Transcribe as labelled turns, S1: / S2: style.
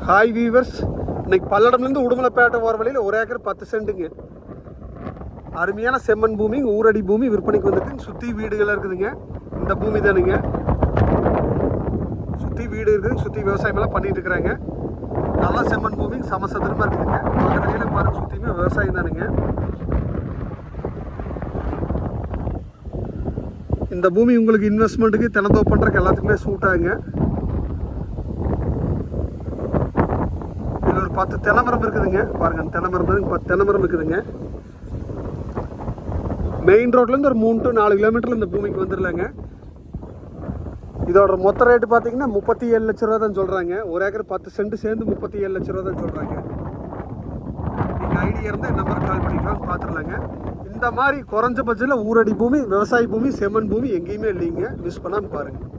S1: Hi viewers, இன்னைக்கு பல்லடம்லேருந்து உடுமலைப்பேட்டை போகிற வழியில் 1 ஏக்கர் 10 சென்ட்டுங்க. அருமையான செம்மண் பூமி, ஊரடி பூமி விற்பனைக்கு வந்துருக்கு. சுற்றி வீடுகள் இருக்குதுங்க. இந்த பூமி தானுங்க, சுற்றி வீடு இருக்குது, சுற்றி விவசாயமெல்லாம் பண்ணிட்டு இருக்கிறாங்க. நல்லா செம்மண் பூமி, சமசதுரமாக இருக்குதுங்க. பக்கத்துலேயே பாருங்க, சுற்றியுமே விவசாயம் தானுங்க. இந்த பூமி உங்களுக்கு இன்வெஸ்ட்மெண்ட்டுக்கு தினந்தோ பண்ணுறதுக்கு எல்லாத்துக்குமே சூட் ஆகுங்க. ஒரு 10 தென்னைமரம் இருக்குதுங்க. பாருங்க, தென்னைமரம் 10 தென்னைமரம் இருக்குதுங்க. மெயின் ரோட்லேருந்து ஒரு 3 to 4 கிலோமீட்டர் இந்த பூமிக்கு வந்துடலாங்க. இதோட மொத்த ரேட்டு பார்த்தீங்கன்னா 37 லட்ச ரூபா தான் சொல்கிறாங்க. 1 ஏக்கர் 10 சென்ட் சேர்ந்து 37 லட்ச ரூபா தான் சொல்கிறாங்க. நீங்கள் ஐடியா இருந்தால் இந்த மாதிரி கால் பண்ணிக்கலாம், பார்த்துடலாங்க. இந்த மாதிரி குறைஞ்ச பட்சத்தில் ஊரடி பூமி, விவசாய பூமி, செம்மண் பூமி எங்கேயுமே இல்லைங்க. மிஸ் பண்ணாமல் பாருங்கள்.